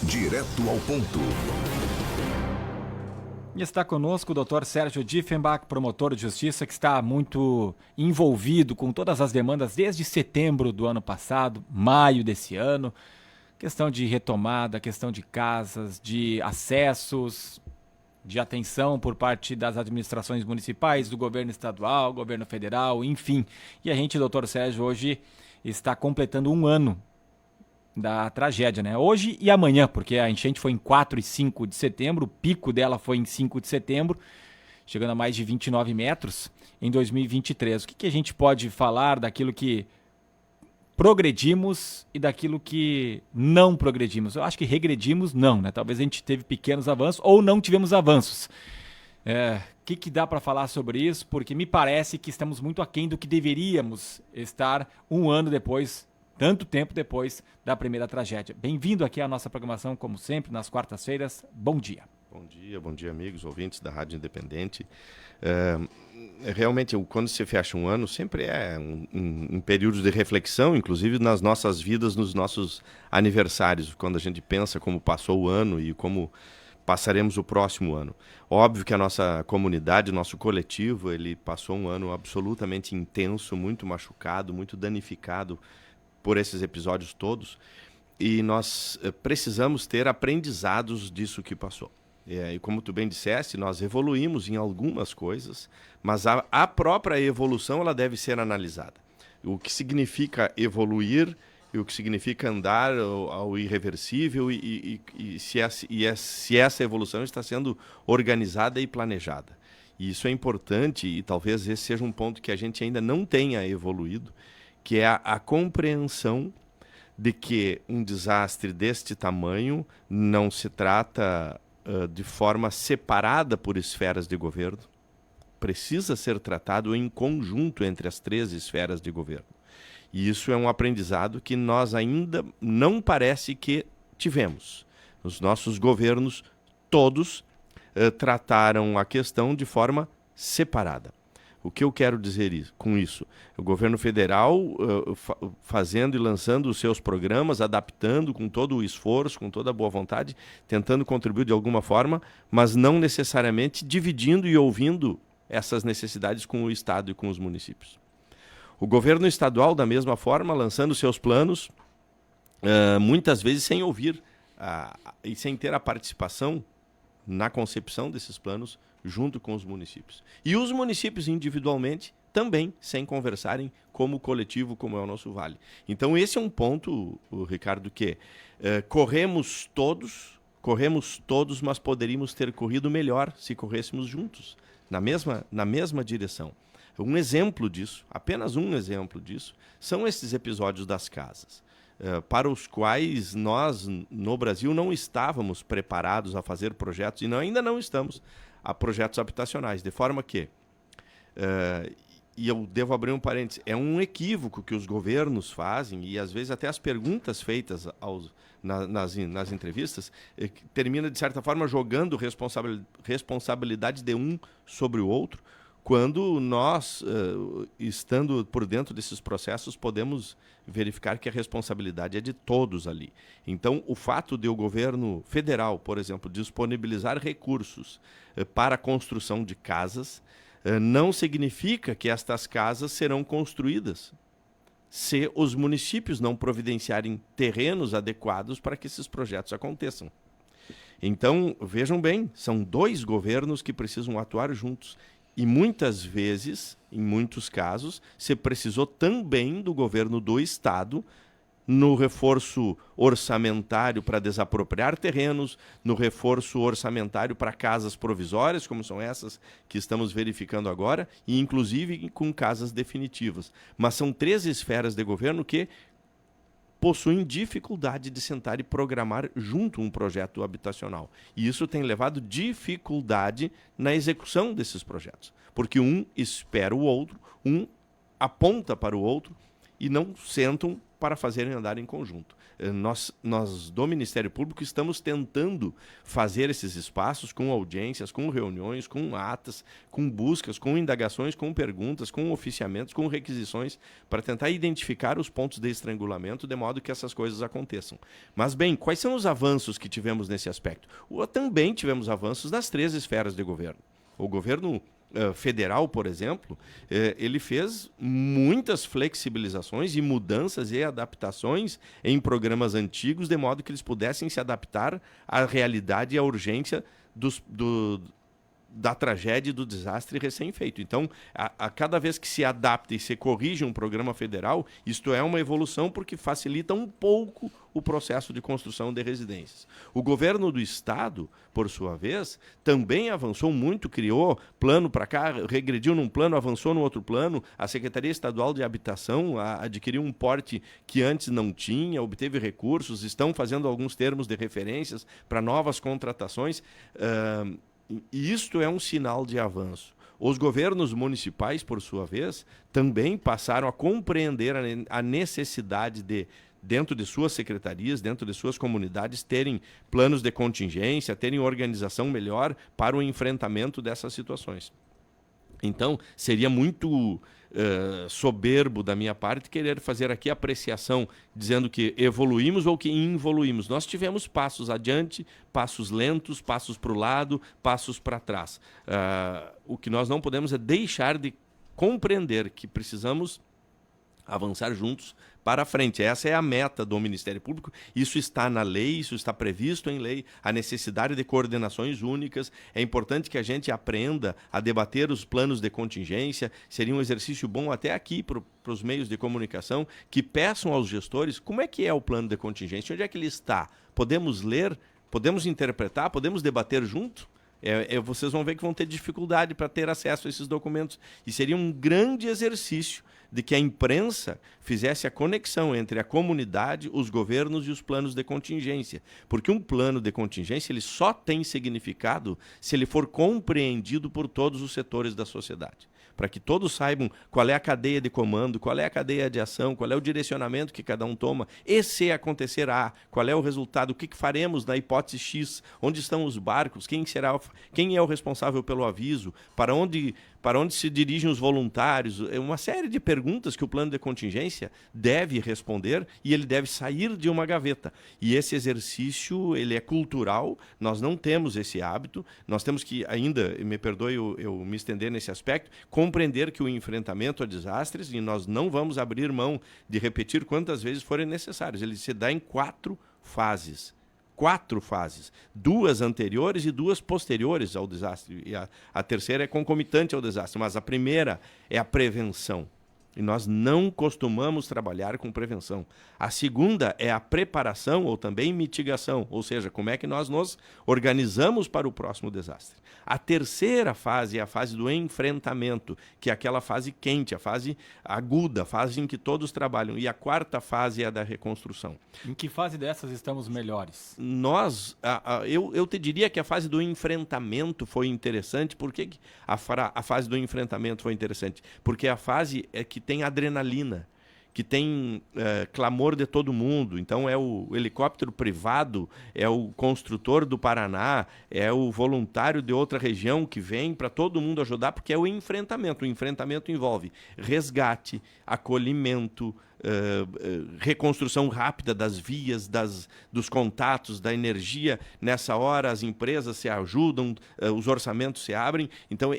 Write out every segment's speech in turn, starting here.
Direto ao ponto. E está conosco o Dr. Sérgio Diefenbach, promotor de justiça, que está muito envolvido com todas as demandas desde setembro do ano passado, maio desse ano. Questão de retomada, questão de casas, de acessos, de atenção por parte das administrações municipais, do governo estadual, governo federal, enfim. E a gente, doutor Sérgio, hoje está completando um ano da tragédia, né? Hoje e amanhã, porque a enchente foi em 4 e 5 de setembro, o pico dela foi em 5 de setembro, chegando a mais de 29 metros em 2023. O que a gente pode falar daquilo que progredimos e daquilo que não progredimos? Eu acho que regredimos, não, né? Talvez a gente teve pequenos avanços ou não tivemos avanços. O que dá para falar sobre isso? Porque me parece que estamos muito aquém do que deveríamos estar um ano depois, tanto tempo depois da primeira tragédia. Bem-vindo aqui à nossa programação, como sempre, nas quartas-feiras. Bom dia. Bom dia, amigos, ouvintes da Rádio Independente. Realmente, quando se fecha um ano, sempre é um período de reflexão, inclusive nas nossas vidas, nos nossos aniversários, quando a gente pensa como passou o ano e como passaremos o próximo ano. Óbvio que a nossa comunidade, nosso coletivo, ele passou um ano absolutamente intenso, muito machucado, muito danificado por esses episódios todos, e nós precisamos ter aprendizados disso que passou. E como tu bem disseste, nós evoluímos em algumas coisas, mas a própria evolução ela deve ser analisada. O que significa evoluir e o que significa andar ao irreversível e se essa evolução está sendo organizada e planejada. E isso é importante e talvez esse seja um ponto que a gente ainda não tenha evoluído, que é a compreensão de que um desastre deste tamanho não se trata de forma separada por esferas de governo, precisa ser tratado em conjunto entre as 3 esferas de governo. E isso é um aprendizado que nós ainda não parece que tivemos. Os nossos governos todos trataram a questão de forma separada. O que eu quero dizer com isso? O governo federal fazendo e lançando os seus programas, adaptando com todo o esforço, com toda a boa vontade, tentando contribuir de alguma forma, mas não necessariamente dividindo e ouvindo essas necessidades com o Estado e com os municípios. O governo estadual, da mesma forma, lançando seus planos, muitas vezes sem ouvir e sem ter a participação na concepção desses planos junto com os municípios. E os municípios individualmente também sem conversarem como coletivo, como é o nosso Vale. Então esse é um ponto, Ricardo, que corremos todos, mas poderíamos ter corrido melhor se corrêssemos juntos, na mesma direção. Um exemplo disso, apenas um exemplo disso, são esses episódios das casas. Para os quais nós, no Brasil, não estávamos preparados a fazer projetos, e ainda não estamos, a projetos habitacionais, de forma que, e eu devo abrir um parênteses, é um equívoco que os governos fazem, e às vezes até as perguntas feitas nas entrevistas, termina, de certa forma, jogando responsabilidade de um sobre o outro, quando nós, estando por dentro desses processos, podemos verificar que a responsabilidade é de todos ali. Então, o fato de o governo federal, por exemplo, disponibilizar recursos para a construção de casas, não significa que estas casas serão construídas se os municípios não providenciarem terrenos adequados para que esses projetos aconteçam. Então, vejam bem, são 2 governos que precisam atuar juntos. E muitas vezes, em muitos casos, se precisou também do governo do Estado no reforço orçamentário para desapropriar terrenos, no reforço orçamentário para casas provisórias, como são essas que estamos verificando agora, e inclusive com casas definitivas. Mas são 3 esferas de governo que possuem dificuldade de sentar e programar junto um projeto habitacional. E isso tem levado dificuldade na execução desses projetos, porque um espera o outro, um aponta para o outro e não sentam para fazerem andar em conjunto. Nós, do Ministério Público, estamos tentando fazer esses espaços com audiências, com reuniões, com atas, com buscas, com indagações, com perguntas, com oficiamentos, com requisições, para tentar identificar os pontos de estrangulamento, de modo que essas coisas aconteçam. Mas, bem, quais são os avanços que tivemos nesse aspecto? Também tivemos avanços nas 3 esferas de governo. O governo federal, por exemplo, ele fez muitas flexibilizações e mudanças e adaptações em programas antigos, de modo que eles pudessem se adaptar à realidade e à urgência da tragédia e do desastre recém-feito. Então, a cada vez que se adapta e se corrige um programa federal, isto é uma evolução porque facilita um pouco o processo de construção de residências. O governo do estado, por sua vez, também avançou muito, criou plano para cá, regrediu num plano, avançou no outro plano. A Secretaria Estadual de Habitação adquiriu um porte que antes não tinha, obteve recursos, estão fazendo alguns termos de referências para novas contratações. E isto é um sinal de avanço. Os governos municipais, por sua vez, também passaram a compreender a necessidade de, dentro de suas secretarias, dentro de suas comunidades, terem planos de contingência, terem organização melhor para o enfrentamento dessas situações. Então, seria muito soberbo da minha parte querer fazer aqui apreciação dizendo que evoluímos ou que involuímos. Nós tivemos passos adiante, passos lentos, passos para o lado, passos para trás. O que nós não podemos é deixar de compreender que precisamos avançar juntos para frente. Essa é a meta do Ministério Público. Isso está na lei, isso está previsto em lei, a necessidade de coordenações únicas. É importante que a gente aprenda a debater os planos de contingência. Seria um exercício bom até aqui para os meios de comunicação que peçam aos gestores como é que é o plano de contingência, onde é que ele está. Podemos ler, podemos interpretar, podemos debater junto? Vocês vão ver que vão ter dificuldade para ter acesso a esses documentos. E seria um grande exercício de que a imprensa fizesse a conexão entre a comunidade, os governos e os planos de contingência. Porque um plano de contingência ele só tem significado se ele for compreendido por todos os setores da sociedade. Para que todos saibam qual é a cadeia de comando, qual é a cadeia de ação, qual é o direcionamento que cada um toma, e se acontecer A, qual é o resultado, o que faremos na hipótese X, onde estão os barcos, quem é o responsável pelo aviso, para onde se dirigem os voluntários, uma série de perguntas que o plano de contingência deve responder e ele deve sair de uma gaveta. E esse exercício, ele é cultural, nós não temos esse hábito, nós temos que ainda, me perdoe eu me estender nesse aspecto, compreender que o enfrentamento a desastres, e nós não vamos abrir mão de repetir quantas vezes forem necessários, ele se dá em 4 fases. 4 fases, 2 anteriores e 2 posteriores ao desastre. E a terceira é concomitante ao desastre, mas a primeira é a prevenção. E nós não costumamos trabalhar com prevenção. A segunda é a preparação ou também mitigação, ou seja, como é que nós nos organizamos para o próximo desastre. A terceira fase é a fase do enfrentamento, que é aquela fase quente, a fase aguda, a fase em que todos trabalham. E a quarta fase é a da reconstrução. Em que fase dessas estamos melhores? Eu te diria que a fase do enfrentamento foi interessante. Por que a fase do enfrentamento foi interessante? Porque a fase é que tem adrenalina, que tem clamor de todo mundo. Então é o helicóptero privado, é o construtor do Paraná, é o voluntário de outra região que vem para todo mundo ajudar, porque é o enfrentamento. O enfrentamento envolve resgate, acolhimento, reconstrução rápida das vias, dos contatos, da energia. Nessa hora as empresas se ajudam, os orçamentos se abrem. Então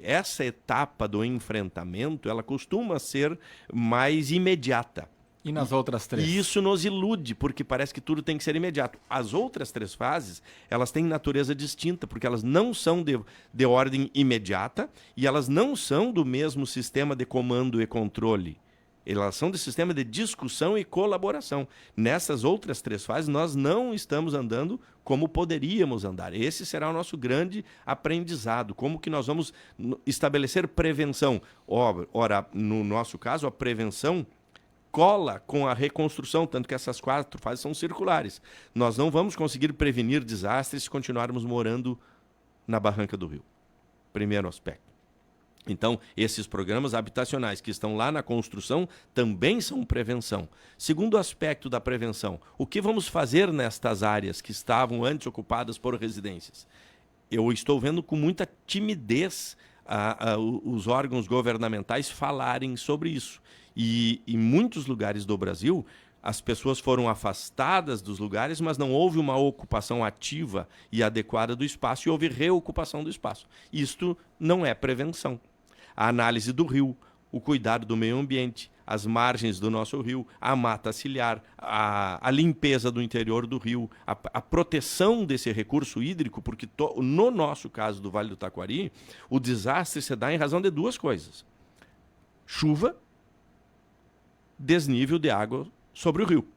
essa etapa do enfrentamento, ela costuma ser mais imediata. E nas outras 3? E isso nos ilude, porque parece que tudo tem que ser imediato. As outras 3 fases, elas têm natureza distinta, porque elas não são de ordem imediata e elas não são do mesmo sistema de comando e controle. Elas são de sistema de discussão e colaboração. Nessas outras 3 fases, nós não estamos andando como poderíamos andar. Esse será o nosso grande aprendizado. Como que nós vamos estabelecer prevenção? Ora, no nosso caso, a prevenção cola com a reconstrução, tanto que essas 4 fases são circulares. Nós não vamos conseguir prevenir desastres se continuarmos morando na barranca do rio. Primeiro aspecto. Então, esses programas habitacionais que estão lá na construção também são prevenção. Segundo aspecto da prevenção, o que vamos fazer nestas áreas que estavam antes ocupadas por residências? Eu estou vendo com muita timidez os órgãos governamentais falarem sobre isso. E em muitos lugares do Brasil, as pessoas foram afastadas dos lugares, mas não houve uma ocupação ativa e adequada do espaço e houve reocupação do espaço. Isto não é prevenção. A análise do rio, o cuidado do meio ambiente, as margens do nosso rio, a mata ciliar, a limpeza do interior do rio, a proteção desse recurso hídrico, porque no nosso caso do Vale do Taquari, o desastre se dá em razão de duas coisas. Chuva, desnível de água sobre o rio.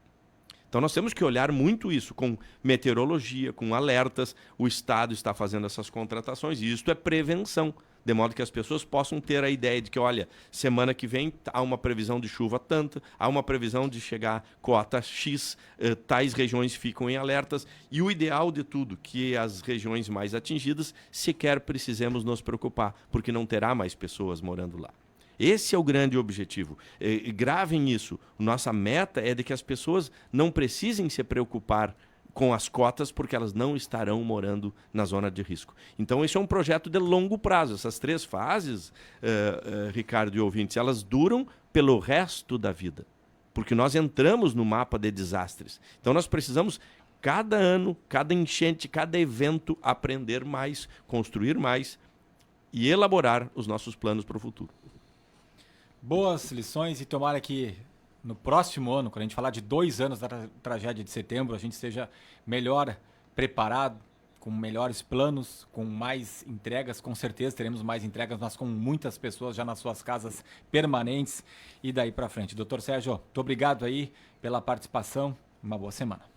Então nós temos que olhar muito isso com meteorologia, com alertas. O Estado está fazendo essas contratações e isso é prevenção, de modo que as pessoas possam ter a ideia de que, olha, semana que vem há uma previsão de chuva tanta, há uma previsão de chegar cota X, tais regiões ficam em alertas e o ideal de tudo, que as regiões mais atingidas sequer precisemos nos preocupar, porque não terá mais pessoas morando lá. Esse é o grande objetivo. Gravem isso. Nossa meta é de que as pessoas não precisem se preocupar com as cotas porque elas não estarão morando na zona de risco. Então, esse é um projeto de longo prazo. Essas 3 fases, Ricardo e ouvintes, elas duram pelo resto da vida. Porque nós entramos no mapa de desastres. Então, nós precisamos, cada ano, cada enchente, cada evento, aprender mais, construir mais e elaborar os nossos planos para o futuro. Boas lições e tomara que no próximo ano, quando a gente falar de 2 anos da tragédia de setembro, a gente esteja melhor preparado, com melhores planos, com mais entregas. Com certeza teremos mais entregas, mas com muitas pessoas já nas suas casas permanentes e daí para frente. Doutor Sérgio, muito obrigado aí pela participação. Uma boa semana.